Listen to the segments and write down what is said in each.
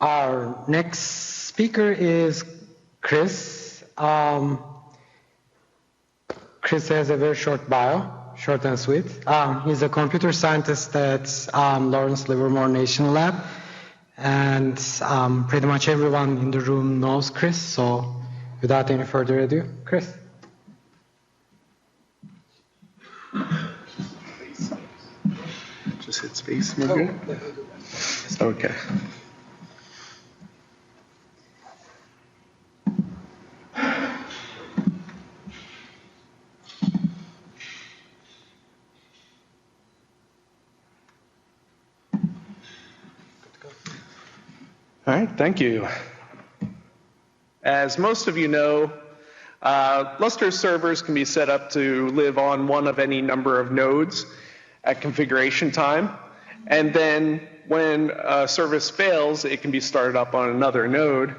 Our next speaker is Chris. Chris has a very short bio, short and sweet. He's a computer scientist at Lawrence Livermore National Lab. And pretty much everyone in the room knows Chris, so without any further ado, Chris. Just hit space, maybe? Okay. All right, thank you. As most of you know, Lustre servers can be set up to live on one of any number of nodes at configuration time. And then when a service fails, it can be started up on another node.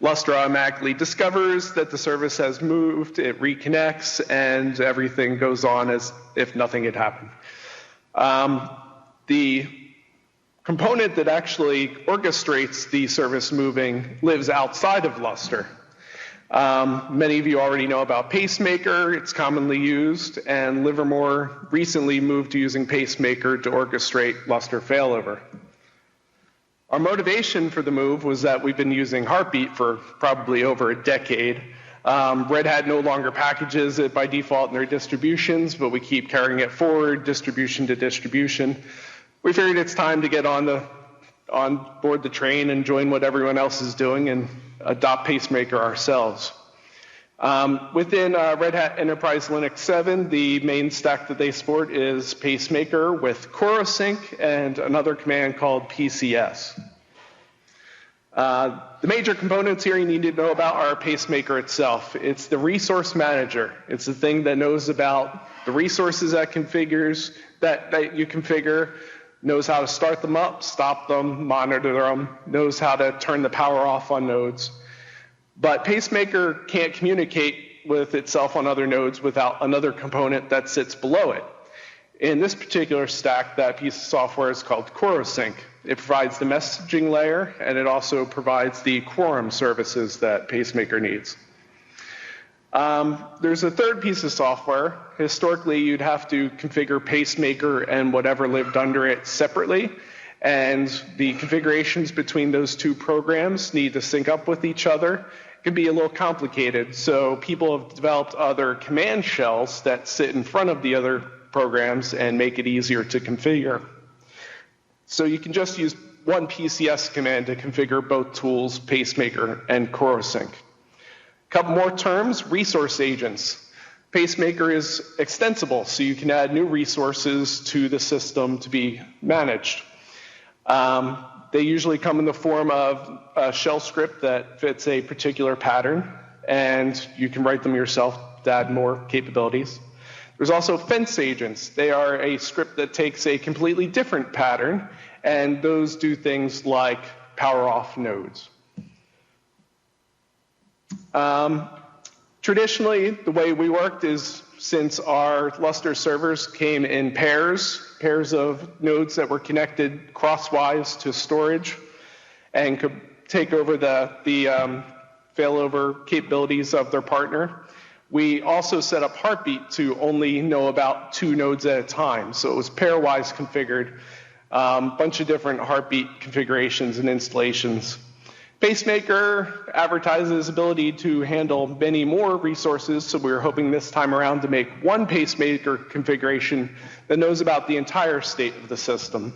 Lustre automatically discovers that the service has moved, it reconnects, and everything goes on as if nothing had happened. The component that actually orchestrates the service moving lives outside of Lustre. Many of you already know about Pacemaker. It's commonly used, and Livermore recently moved to using Pacemaker to orchestrate Lustre failover. Our motivation for the move was that we've been using Heartbeat for probably over a decade. Red Hat no longer packages it by default in their distributions, but we keep carrying it forward, distribution to distribution. We figured it's time to get on board the train and join what everyone else is doing and adopt Pacemaker ourselves. Within Red Hat Enterprise Linux 7, the main stack that they support is Pacemaker with Corosync and another command called PCS. The major components here you need to know about are Pacemaker itself. It's the resource manager. It's the thing that knows about the resources that you configure, knows how to start them up, stop them, monitor them, knows how to turn the power off on nodes. But Pacemaker can't communicate with itself on other nodes without another component that sits below it. In this particular stack, that piece of software is called Corosync. It provides the messaging layer, and it also provides the quorum services that Pacemaker needs. There's a third piece of software. Historically, you'd have to configure Pacemaker and whatever lived under it separately, and the configurations between those two programs need to sync up with each other. It can be a little complicated, so people have developed other command shells that sit in front of the other programs and make it easier to configure. So you can just use one PCS command to configure both tools, Pacemaker and Corosync. A couple more terms, resource agents. Pacemaker is extensible, so you can add new resources to the system to be managed. They usually come in the form of a shell script that fits a particular pattern, and you can write them yourself to add more capabilities. There's also fence agents. They are a script that takes a completely different pattern, and those do things like power off nodes. Traditionally, the way we worked is since our Lustre servers came in pairs of nodes that were connected crosswise to storage and could take over the failover capabilities of their partner. We also set up Heartbeat to only know about 2 nodes at a time. So it was pairwise configured, bunch of different Heartbeat configurations and installations. Pacemaker advertises ability to handle many more resources, so we were hoping this time around to make one Pacemaker configuration that knows about the entire state of the system.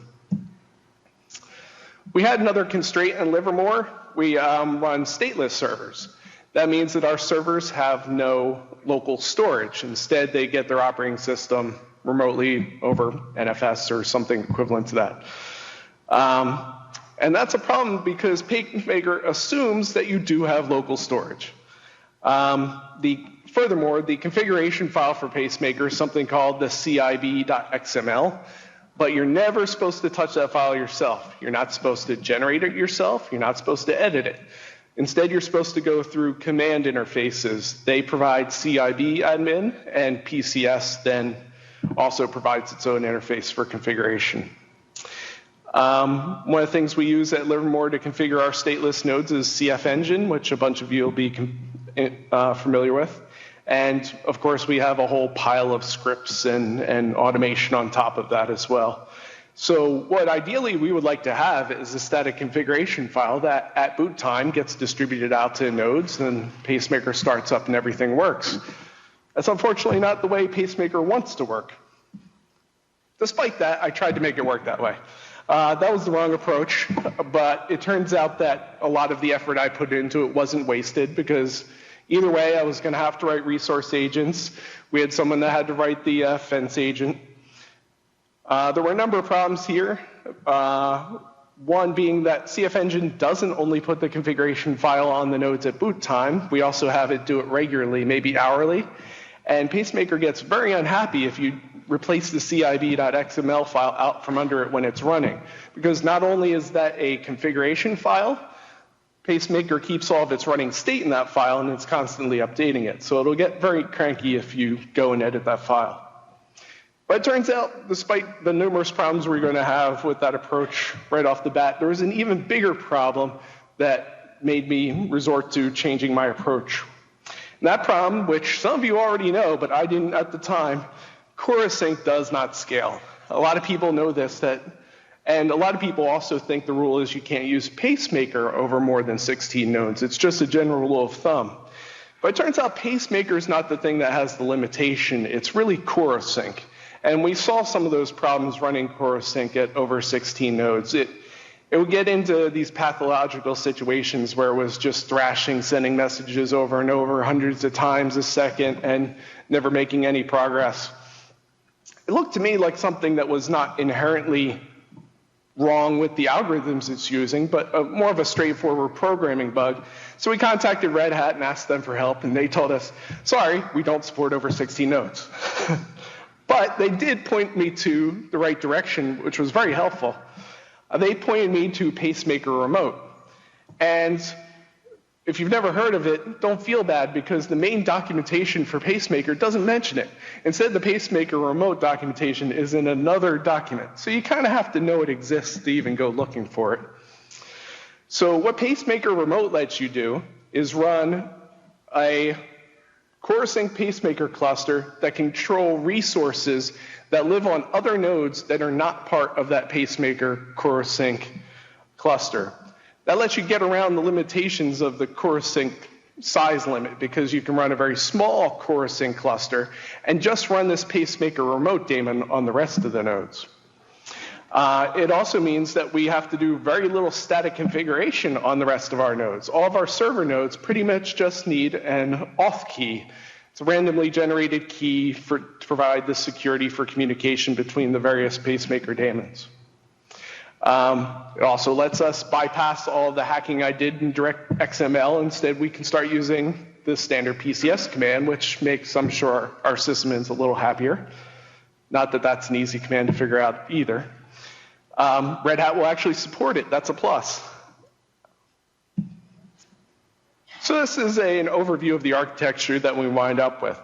We had another constraint in Livermore. We run stateless servers. That means that our servers have no local storage. Instead, they get their operating system remotely over NFS or something equivalent to that. And that's a problem because Pacemaker assumes that you do have local storage. Furthermore, the configuration file for Pacemaker is something called the cib.xml, but you're never supposed to touch that file yourself. You're not supposed to generate it yourself. You're not supposed to edit it. Instead, you're supposed to go through command interfaces. They provide CIB admin, and PCS then also provides its own interface for configuration. One of the things we use at Livermore to configure our stateless nodes is CF Engine, which a bunch of you will be familiar with. And of course, we have a whole pile of scripts and automation on top of that as well. So what ideally we would like to have is a static configuration file that at boot time gets distributed out to nodes, and Pacemaker starts up and everything works. That's unfortunately not the way Pacemaker wants to work. Despite that, I tried to make it work that way. That was the wrong approach, but it turns out that a lot of the effort I put into it wasn't wasted, because either way, I was going to have to write resource agents. We had someone that had to write the fence agent. There were a number of problems here. One being that CF Engine doesn't only put the configuration file on the nodes at boot time. We also have it do it regularly, maybe hourly. And Pacemaker gets very unhappy if you replace the cib.xml file out from under it when it's running. Because not only is that a configuration file, Pacemaker keeps all of its running state in that file, and it's constantly updating it. So it'll get very cranky if you go and edit that file. But it turns out, despite the numerous problems we're going to have with that approach right off the bat, there was an even bigger problem that made me resort to changing my approach. And that problem, which some of you already know, but I didn't at the time, Corosync does not scale. A lot of people know this, and a lot of people also think the rule is you can't use Pacemaker over more than 16 nodes. It's just a general rule of thumb. But it turns out Pacemaker is not the thing that has the limitation. It's really Corosync. And we saw some of those problems running Corosync at over 16 nodes. It would get into these pathological situations where it was just thrashing, sending messages over and over hundreds of times a second and never making any progress. It looked to me like something that was not inherently wrong with the algorithms it's using, but more of a straightforward programming bug. So we contacted Red Hat and asked them for help, and they told us, sorry, we don't support over 16 nodes. But they did point me to the right direction, which was very helpful. They pointed me to pacemaker-remote. And if you've never heard of it, don't feel bad, because the main documentation for Pacemaker doesn't mention it. Instead, the pacemaker-remote documentation is in another document. So you kind of have to know it exists to even go looking for it. So what pacemaker-remote lets you do is run a Corosync pacemaker cluster that can control resources that live on other nodes that are not part of that pacemaker Corosync cluster. That lets you get around the limitations of the Corosync size limit, because you can run a very small Corosync cluster and just run this pacemaker remote daemon on the rest of the nodes. It also means that we have to do very little static configuration on the rest of our nodes. All of our server nodes pretty much just need an auth key. It's a randomly generated key to provide the security for communication between the various pacemaker daemons. It also lets us bypass all the hacking I did in direct XML. Instead, we can start using the standard PCS command, which makes, I'm sure, our sysadmins a little happier. Not that that's an easy command to figure out either. Red Hat will actually support it. That's a plus. So this is an overview of the architecture that we wind up with.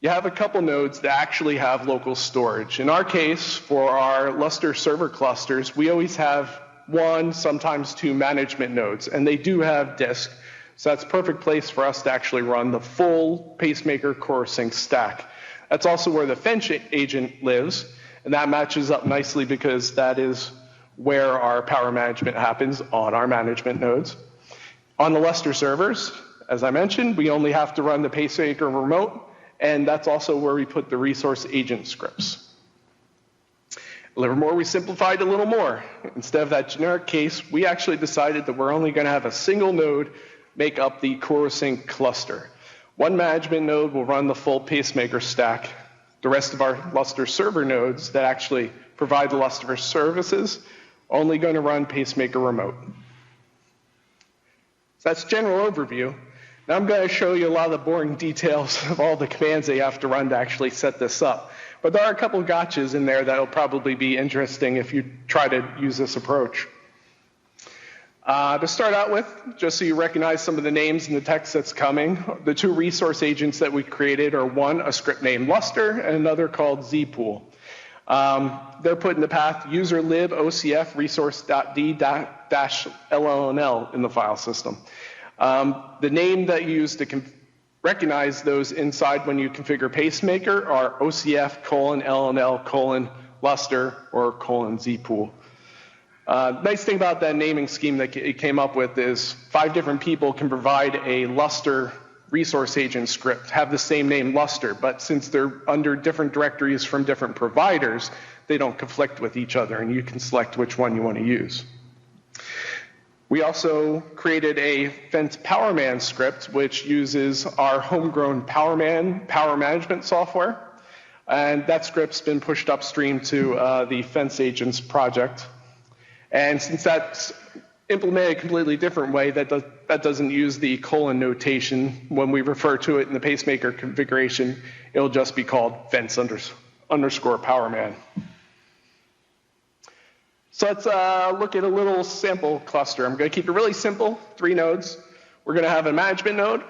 You have a couple nodes that actually have local storage. In our case, for our Lustre server clusters, we always have one, sometimes two management nodes, and they do have disk. So that's a perfect place for us to actually run the full pacemaker Corosync stack. That's also where the fence agent lives, and that matches up nicely because that is where our power management happens on our management nodes. On the Lustre servers, as I mentioned, we only have to run the pacemaker remote, and that's also where we put the resource agent scripts. A little more, we simplified a little more. Instead of that generic case, we actually decided that we're only going to have a single node make up the Corosync cluster. One management node will run the full pacemaker stack. The rest of our Lustre server nodes that actually provide the Lustre services only going to run pacemaker remote. So that's general overview. Now I'm going to show you a lot of the boring details of all the commands that you have to run to actually set this up. But there are a couple of gotchas in there that will probably be interesting if you try to use this approach. To start out with, just so you recognize some of the names and the text that's coming, the two resource agents that we created are one, a script named Lustre, and another called zpool. They're put in the path user lib ocf resource.d-LLNL in the file system. The name that you use to recognize those inside when you configure pacemaker are OCF:LLNL:Lustre or :Zpool. Nice thing about that naming scheme that it came up with is 5 different people can provide a Lustre resource agent script, have the same name Lustre, but since they're under different directories from different providers, they don't conflict with each other, and you can select which one you want to use. We also created a Fence PowerMan script, which uses our homegrown PowerMan power management software, and that script's been pushed upstream to the Fence Agents project. And since that's implemented a completely different way, that doesn't use the colon notation. When we refer to it in the pacemaker configuration, it'll just be called Fence underscore PowerMan. So let's look at a little sample cluster. I'm going to keep it really simple, 3 nodes. We're going to have a management node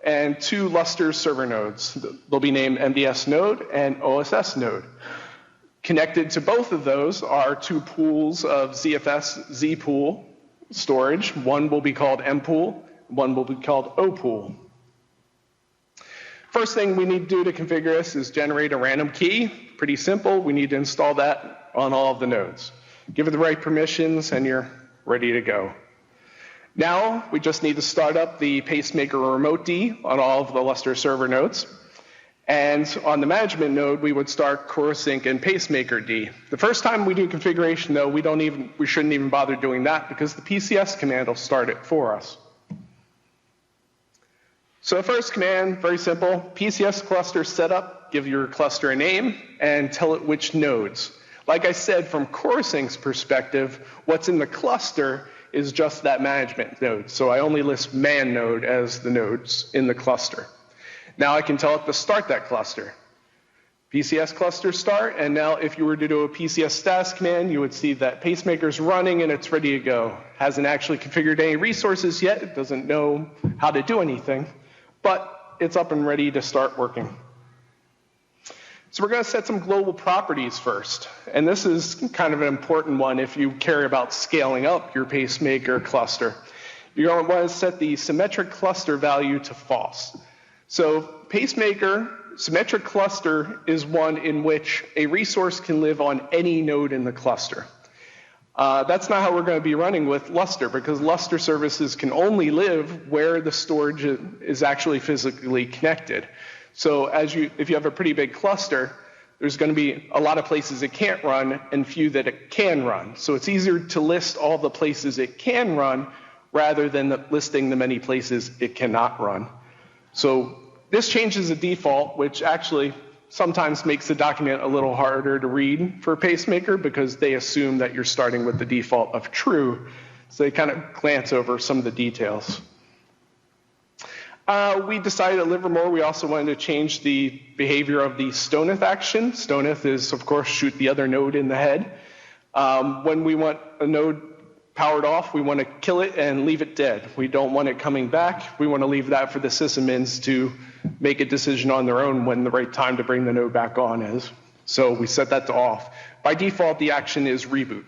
and 2 Lustre server nodes. They'll be named MDS node and OSS node. Connected to both of those are 2 pools of ZFS Z-pool storage. One will be called M-pool, one will be called O-pool. First thing we need to do to configure this is generate a random key. Pretty simple. We need to install that on all of the nodes. Give it the right permissions, and you're ready to go. Now, we just need to start up the pacemaker-remote D on all of the Lustre server nodes. And on the management node, we would start Corosync and pacemaker D. The first time we do configuration, though, we shouldn't even bother doing that because the PCS command will start it for us. So the first command, very simple, PCS cluster setup, give your cluster a name, and tell it which nodes. Like I said, from Corosync's perspective, what's in the cluster is just that management node. So I only list man node as the nodes in the cluster. Now I can tell it to start that cluster. PCS cluster start, and now if you were to do a PCS status command, you would see that pacemaker's running and it's ready to go. Hasn't actually configured any resources yet. It doesn't know how to do anything, but it's up and ready to start working. So we're going to set some global properties first. And this is kind of an important one if you care about scaling up your pacemaker cluster. You're going to want to set the symmetric cluster value to false. So pacemaker symmetric cluster is one in which a resource can live on any node in the cluster. That's not how we're going to be running with Lustre, because Lustre services can only live where the storage is actually physically connected. So if you have a pretty big cluster, there's going to be a lot of places it can't run and few that it can run. So it's easier to list all the places it can run rather than listing the many places it cannot run. So this changes the default, which actually sometimes makes the document a little harder to read for pacemaker because they assume that you're starting with the default of true. So they kind of glance over some of the details. We decided at Livermore we also wanted to change the behavior of the stoneth action. Stoneth is, of course, shoot the other node in the head. When we want a node powered off, we want to kill it and leave it dead. We don't want it coming back. We want to leave that for the sysadmins to make a decision on their own when the right time to bring the node back on is. So we set that to off. By default, the action is reboot.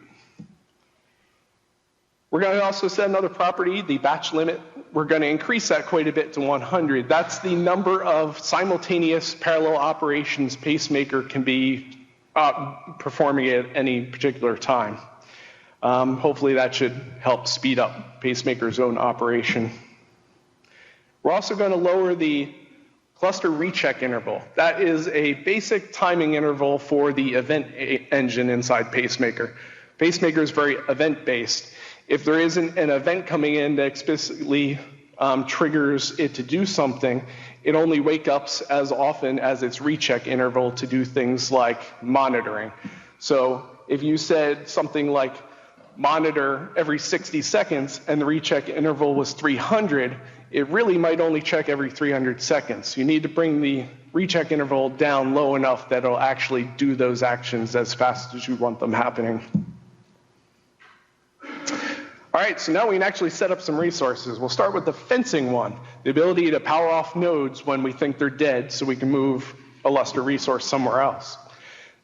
We're going to also set another property, the batch limit. We're going to increase that quite a bit to 100. That's the number of simultaneous parallel operations pacemaker can be performing at any particular time. Hopefully that should help speed up pacemaker's own operation. We're also going to lower the cluster recheck interval. That is a basic timing interval for the event engine inside pacemaker. Pacemaker is very event-based. If there isn't an event coming in that explicitly triggers it to do something, it only wakes up as often as its recheck interval to do things like monitoring. So if you said something like monitor every 60 seconds and the recheck interval was 300, it really might only check every 300 seconds. You need to bring the recheck interval down low enough that it'll actually do those actions as fast as you want them happening. All right, so now we can actually set up some resources. We'll start with the fencing one, the ability to power off nodes when we think they're dead so we can move a Lustre resource somewhere else.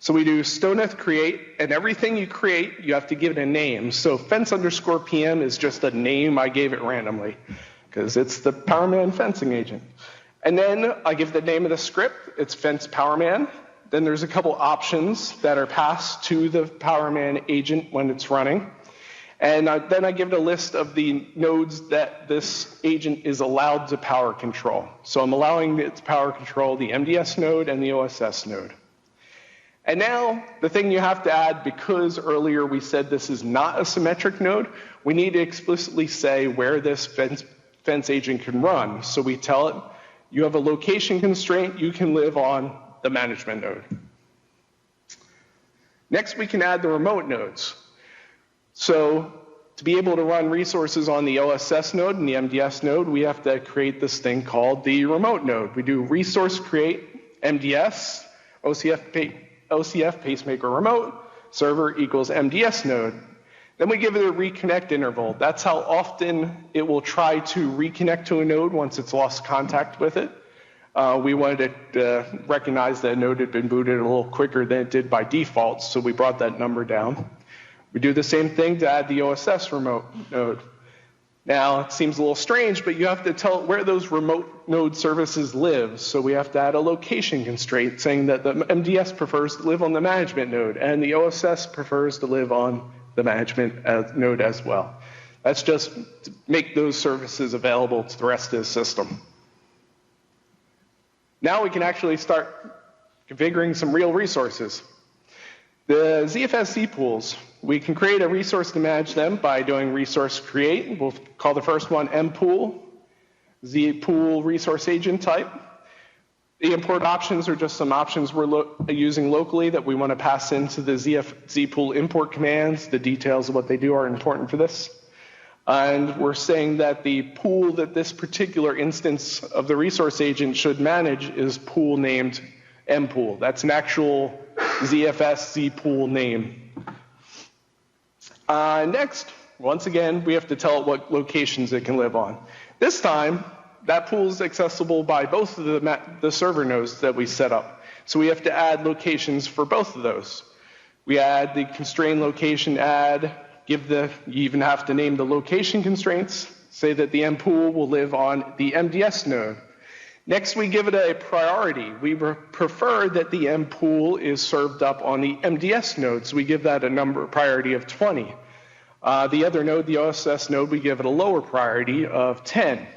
So we do stoneth create, and everything you create, you have to give it a name. So fence_PM is just a name I gave it randomly, because it's the PowerMan fencing agent. And then I give the name of the script, it's fence PowerMan. Then there's a couple options that are passed to the PowerMan agent when it's running. And then I give it a list of the nodes that this agent is allowed to power control. So I'm allowing it to power control the MDS node and the OSS node. And now, the thing you have to add, because earlier we said this is not a symmetric node, we need to explicitly say where this fence agent can run. So we tell it, you have a location constraint, you can live on the management node. Next, we can add the remote nodes. So to be able to run resources on the OSS node and the MDS node, we have to create this thing called the remote node. We do resource create MDS, OCF pacemaker remote, server equals MDS node. Then we give it a reconnect interval. That's how often it will try to reconnect to a node once it's lost contact with it. We wanted it to recognize that a node had been booted a little quicker than it did by default, so we brought that number down. We do the same thing to add the OSS remote node. Now, it seems a little strange, but you have to tell it where those remote node services live. So we have to add a location constraint saying that the MDS prefers to live on the management node and the OSS prefers to live on the management node as well. That's just to make those services available to the rest of the system. Now we can actually start configuring some real resources. The ZFS Z pools, we can create a resource to manage them by doing resource create. We'll call the first one mpool, Z pool resource agent type. The import options are just some options we're using locally that we want to pass into the Z pool import commands. The details of what they do are important for this. And we're saying that the pool that this particular instance of the resource agent should manage is pool named mpool. That's an actual ZFS Z pool name. Next, once again, we have to tell it what locations it can live on. This time, that pool is accessible by both of the server nodes that we set up. So we have to add locations for both of those. We add the constraint location add, you even have to name the location constraints, say that the mpool will live on the MDS node. Next, we give it a priority. We prefer that the mpool is served up on the MDS node, so we give that a priority of 20. The other node, the OSS node, we give it a lower priority of 10.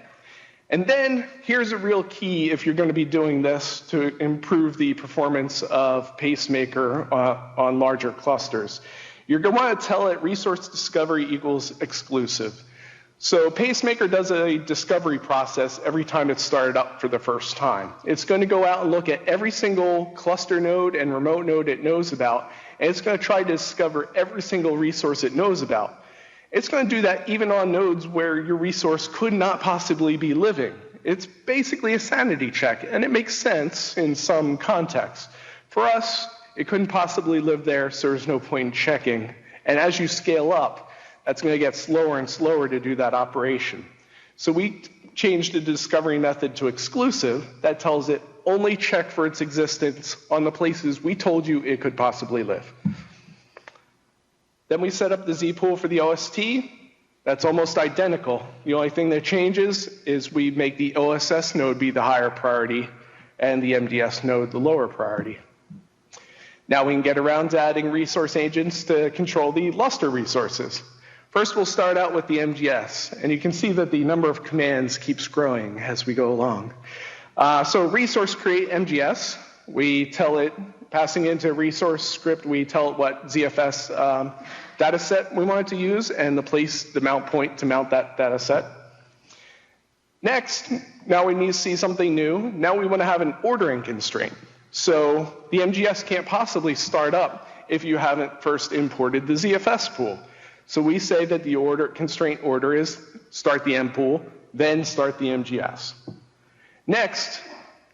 And then here's a real key if you're going to be doing this to improve the performance of pacemaker on larger clusters. You're going to want to tell it resource discovery equals exclusive. So pacemaker does a discovery process every time it's started up for the first time. It's going to go out and look at every single cluster node and remote node it knows about, and it's going to try to discover every single resource it knows about. It's going to do that even on nodes where your resource could not possibly be living. It's basically a sanity check, and it makes sense in some context. For us, it couldn't possibly live there, so there's no point in checking. And as you scale up, that's going to get slower and slower to do that operation. So we changed the discovery method to exclusive. That tells it only check for its existence on the places we told you it could possibly live. Then we set up the Z pool for the OST. That's almost identical. The only thing that changes is we make the OSS node be the higher priority and the MDS node the lower priority. Now we can get around to adding resource agents to control the Lustre resources. First, we'll start out with the MDS, and you can see that the number of commands keeps growing as we go along. So resource create MGS, we tell it, passing into resource script, we tell it what ZFS data set we want it to use and the mount point to mount that data set. Next, now we need to see something new. Now we want to have an ordering constraint. So the MGS can't possibly start up if you haven't first imported the ZFS pool. So we say that the constraint order is start the M pool, then start the MGS. Next,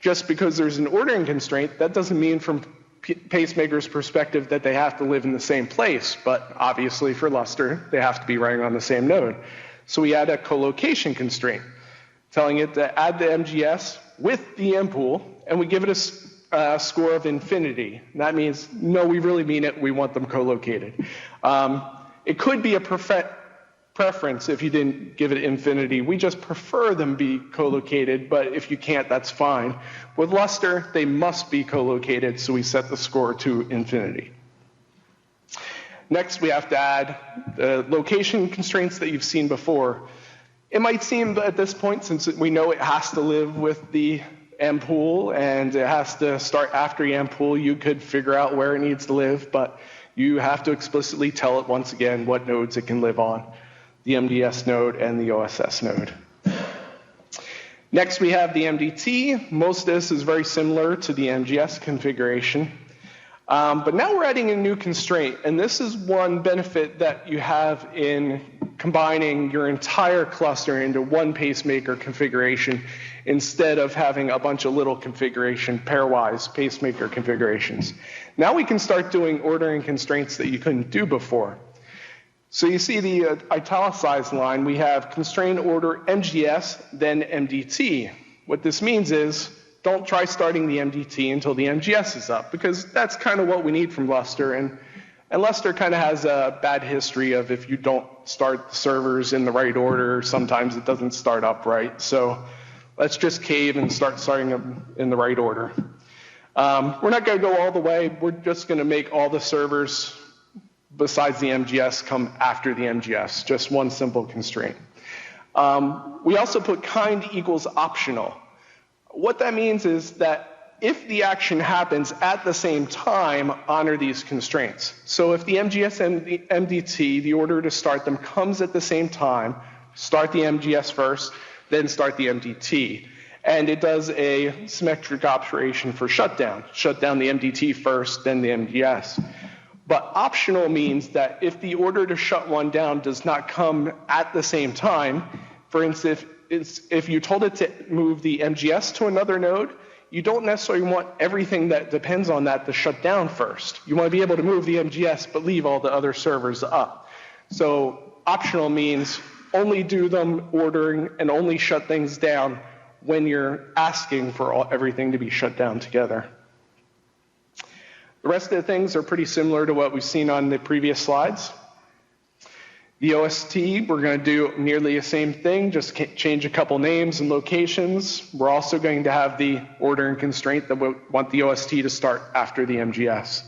just because there's an ordering constraint, that doesn't mean from pacemaker's perspective that they have to live in the same place, but obviously for Lustre, they have to be running on the same node. So we add a colocation constraint, telling it to add the MGS with the M pool, and we give it score of infinity. And that means, no, we really mean it. We want them co-located. It could be a preference if you didn't give it infinity. We just prefer them be co-located, but if you can't, that's fine. With Lustre, they must be co-located, so we set the score to infinity. Next, we have to add the location constraints that you've seen before. It might seem at this point, since we know it has to live with the M-pool and it has to start after the M-pool, you could figure out where it needs to live, but you have to explicitly tell it once again what nodes it can live on, the MDS node and the OSS node. Next, we have the MDT. Most of this is very similar to the MGS configuration. But now we're adding a new constraint, and this is one benefit that you have in combining your entire cluster into one pacemaker configuration instead of having a bunch of little configuration, pairwise pacemaker configurations. Now we can start doing ordering constraints that you couldn't do before. So you see the italicized line, we have constrain order MGS, then MDT. What this means is, don't try starting the MDT until the MGS is up, because that's kind of what we need from Lustre. And Lustre kind of has a bad history of if you don't start the servers in the right order, sometimes it doesn't start up right. So let's just cave and start starting them in the right order. We're not going to go all the way. We're just going to make all the servers besides the MGS come after the MGS, just one simple constraint. We also put kind equals optional. What that means is that if the action happens at the same time, honor these constraints. So if the MGS and the MDT, the order to start them comes at the same time, start the MGS first, then start the MDT. And it does a symmetric operation for shutdown. Shut down the MDT first, then the MGS. But optional means that if the order to shut one down does not come at the same time, for instance, if you told it to move the MGS to another node, you don't necessarily want everything that depends on that to shut down first. You want to be able to move the MGS but leave all the other servers up. So optional means only do them ordering and only shut things down when you're asking for everything to be shut down together. The rest of the things are pretty similar to what we've seen on the previous slides. The OST, we're going to do nearly the same thing, just change a couple names and locations. We're also going to have the ordering constraint that we want the OST to start after the MGS.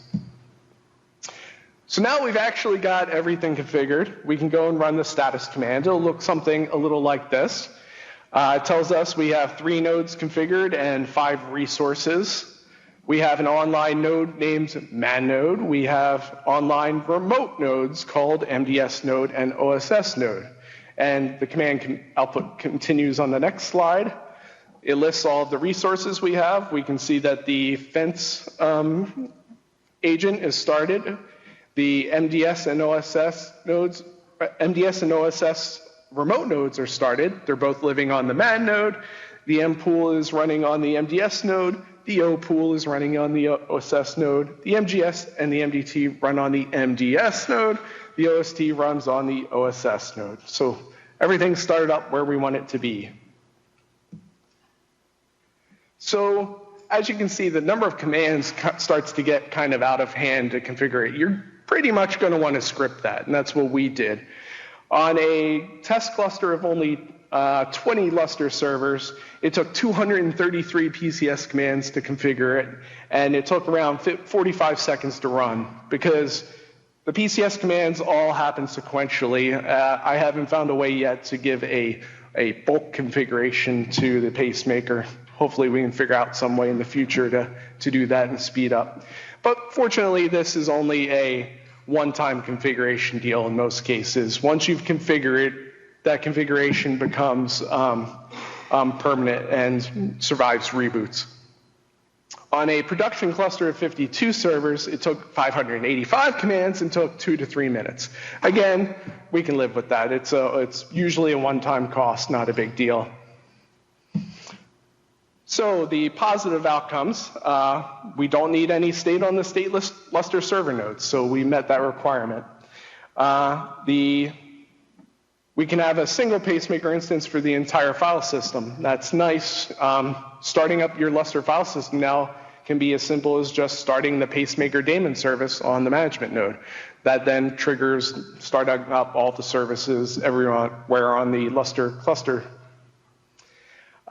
So now we've actually got everything configured. We can go and run the status command. It'll look something a little like this. It tells us we have 3 nodes configured and 5 resources. We have an online node named man node. We have online remote nodes called MDS node and OSS node. And the command output continues on the next slide. It lists all of the resources we have. We can see that the fence agent is started. The MDS and OSS nodes, MDS and OSS remote nodes are started. They're both living on the man node. The M pool is running on the MDS node. The O pool is running on the OSS node. The MGS and the MDT run on the MDS node. The OST runs on the OSS node. So everything's started up where we want it to be. So as you can see, the number of commands starts to get kind of out of hand to configure it. You're pretty much going to want to script that, and that's what we did. On a test cluster of only 20 Lustre servers, it took 233 PCS commands to configure it, and it took around 45 seconds to run because the PCS commands all happen sequentially. I haven't found a way yet to give a bulk configuration to the pacemaker. Hopefully we can figure out some way in the future to do that and speed up. But fortunately, this is only a one-time configuration deal in most cases. Once you've configured it, that configuration becomes permanent and survives reboots. On a production cluster of 52 servers, it took 585 commands and took 2 to 3 minutes. Again, we can live with that. It's usually a one-time cost, not a big deal. So the positive outcomes, we don't need any state on the stateless Lustre server nodes, so we met that requirement. We can have a single pacemaker instance for the entire file system. That's nice. Starting up your Lustre file system now can be as simple as just starting the pacemaker daemon service on the management node. That then triggers starting up all the services everywhere on the Lustre cluster.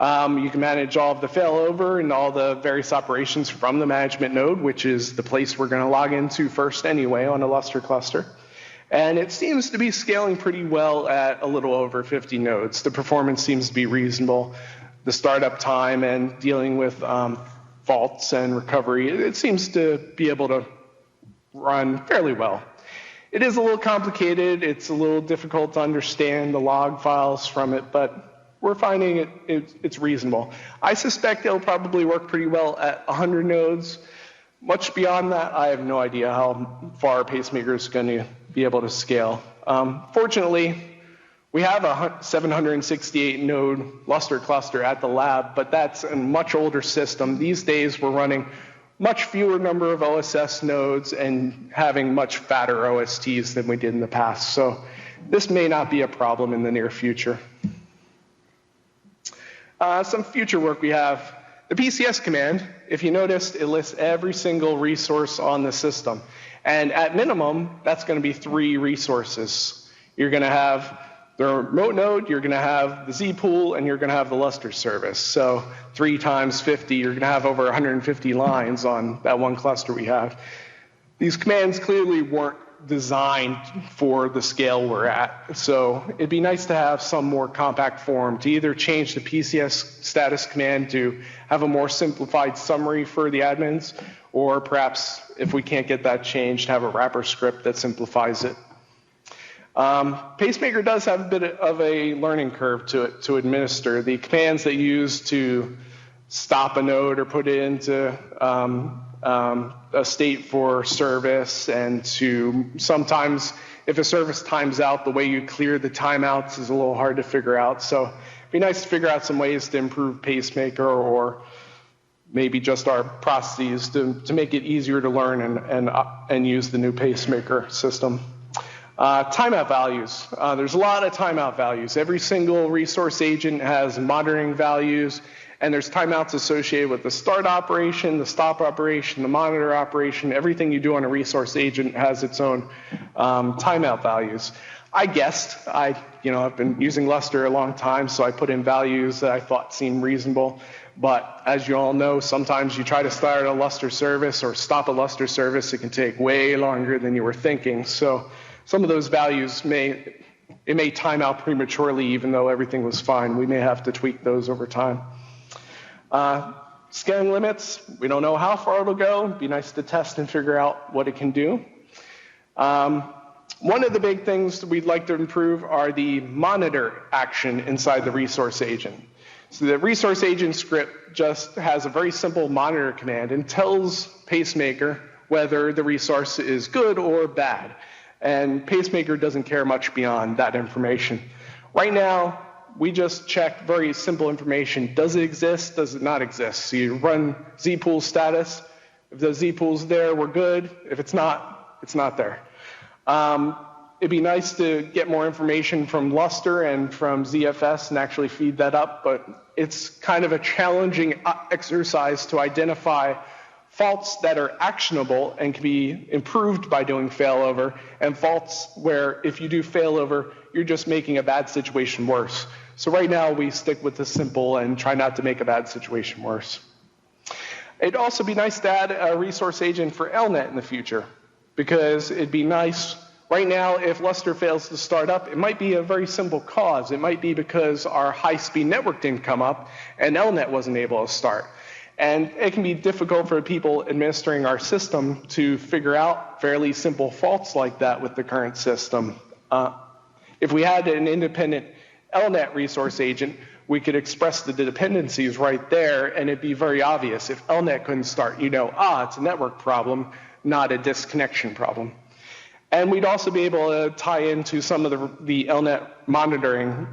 You can manage all of the failover and all the various operations from the management node, which is the place we're going to log into first anyway on a Lustre cluster. And it seems to be scaling pretty well at a little over 50 nodes. The performance seems to be reasonable. The startup time and dealing with faults and recovery, it seems to be able to run fairly well. It is a little complicated. It's a little difficult to understand the log files from it, but we're finding it's reasonable. I suspect it'll probably work pretty well at 100 nodes. Much beyond that, I have no idea how far Pacemaker is going to be able to scale. Fortunately, we have a 768 node Lustre cluster at the lab, but that's a much older system. These days, we're running much fewer number of OSS nodes and having much fatter OSTs than we did in the past. So this may not be a problem in the near future. Some future work we have. The PCS command, if you noticed, it lists every single resource on the system. And at minimum, that's going to be 3 resources. You're going to have the remote node, you're going to have the Z-pool, and you're going to have the Lustre service. So 3 times 50, you're going to have over 150 lines on that one cluster we have. These commands clearly weren't designed for the scale we're at. So it'd be nice to have some more compact form to either change the PCS status command to have a more simplified summary for the admins, or perhaps if we can't get that changed, have a wrapper script that simplifies it. Pacemaker does have a bit of a learning curve to it to administer. The commands that you use to stop a node or put it into a state for service, and to sometimes, if a service times out, the way you clear the timeouts is a little hard to figure out. So it'd be nice to figure out some ways to improve Pacemaker, or maybe just our processes to make it easier to learn and use the new Pacemaker system. Timeout values. There's a lot of timeout values. Every single resource agent has monitoring values, and there's timeouts associated with the start operation, the stop operation, the monitor operation. Everything you do on a resource agent has its own timeout values. I guessed. I've been using Lustre a long time, so I put in values that I thought seemed reasonable. But as you all know, sometimes you try to start a Lustre service or stop a Lustre service, it can take way longer than you were thinking. So some of those values may time out prematurely, even though everything was fine. We may have to tweak those over time. Scaling limits, we don't know how far it'll go. It'd be nice to test and figure out what it can do. One of the big things we'd like to improve are the monitor action inside the resource agent. So the resource agent script just has a very simple monitor command and tells Pacemaker whether the resource is good or bad. And Pacemaker doesn't care much beyond that information. Right now, we just check very simple information. Does it exist? Does it not exist? So you run Z-pool status. If the Z-pool's there, we're good. If it's not, it's not there. It'd be nice to get more information from Lustre and from ZFS and actually feed that up, but it's kind of a challenging exercise to identify faults that are actionable and can be improved by doing failover, and faults where if you do failover, you're just making a bad situation worse. So right now we stick with the simple and try not to make a bad situation worse. It'd also be nice to add a resource agent for LNet in the future, because it'd be nice. Right now, if Lustre fails to start up, it might be a very simple cause. It might be because our high-speed network didn't come up and LNet wasn't able to start. And it can be difficult for people administering our system to figure out fairly simple faults like that with the current system. If we had an independent LNet resource agent, we could express the dependencies right there, and it'd be very obvious. If LNet couldn't start, it's a network problem, not a disconnection problem. And we'd also be able to tie into some of the LNet monitoring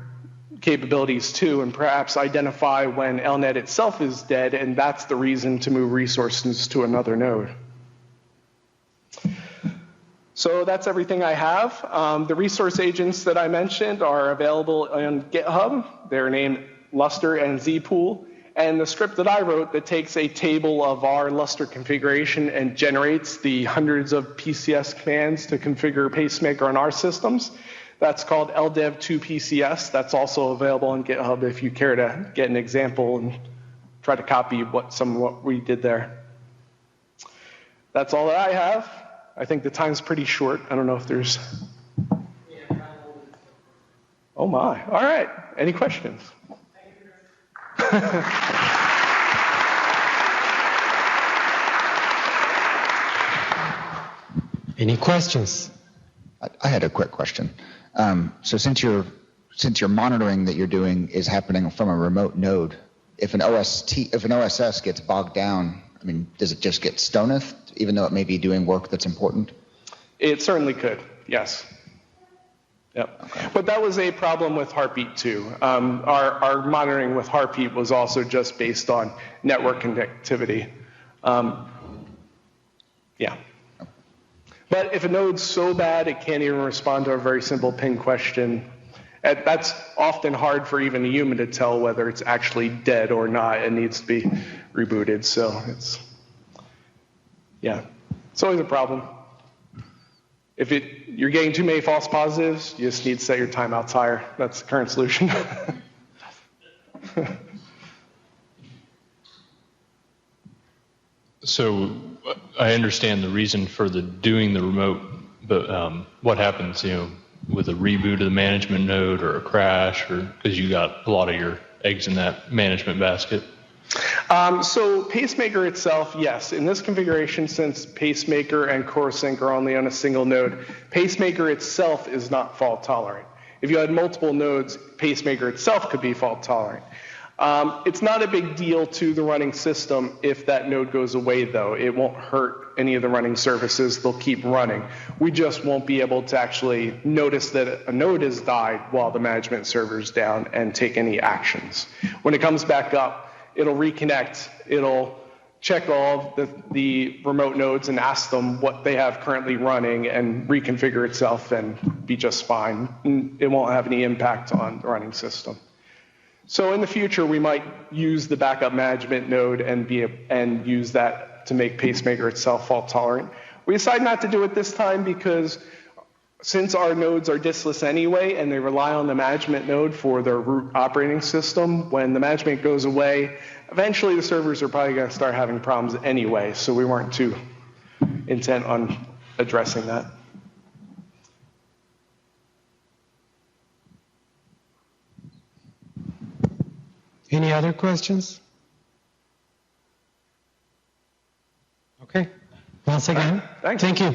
capabilities too, and perhaps identify when LNet itself is dead, and that's the reason to move resources to another node. So that's everything I have. The resource agents that I mentioned are available on GitHub. They're named Lustre and Z-pool, And the script that I wrote that takes a table of our Lustre configuration and generates the hundreds of PCS commands to configure pacemaker on our systems, that's called LDEV2PCS. That's also available on GitHub if you care to get an example and try to copy some of what we did there. That's all that I have. I think the time's pretty short. I don't know if there's... Oh my, all right. Any questions? Any questions? I had a quick question. So since your monitoring that you're doing is happening from a remote node, if an OSS gets bogged down, I mean, does it just get stonethed, even though it may be doing work that's important? It certainly could, yes. Yep. Okay. But that was a problem with Heartbeat too. Our monitoring with Heartbeat was also just based on network connectivity. Yeah. But if a node's so bad it can't even respond to a very simple ping question, that's often hard for even a human to tell whether it's actually dead or not. It needs to be rebooted. So it's always a problem. If you're getting too many false positives, you just need to set your timeouts higher. That's the current solution. So I understand the reason for doing the remote, but what happens, with a reboot of the management node or a crash, or because you got a lot of your eggs in that management basket? So pacemaker itself, yes. In this configuration, since pacemaker and Corosync are only on a single node, pacemaker itself is not fault tolerant. If you had multiple nodes, pacemaker itself could be fault tolerant. It's not a big deal to the running system if that node goes away, though. It won't hurt any of the running services. They'll keep running. We just won't be able to actually notice that a node has died while the management server's down and take any actions. When it comes back up, it'll reconnect. It'll check all the remote nodes and ask them what they have currently running and reconfigure itself and be just fine. It won't have any impact on the running system. So in the future, we might use the backup management node and use that to make pacemaker itself fault tolerant. We decided not to do it this time because since our nodes are diskless anyway and they rely on the management node for their root operating system, when the management goes away, eventually the servers are probably going to start having problems anyway, so we weren't too intent on addressing that. Any other questions? Okay. Once again, Thanks. thank you.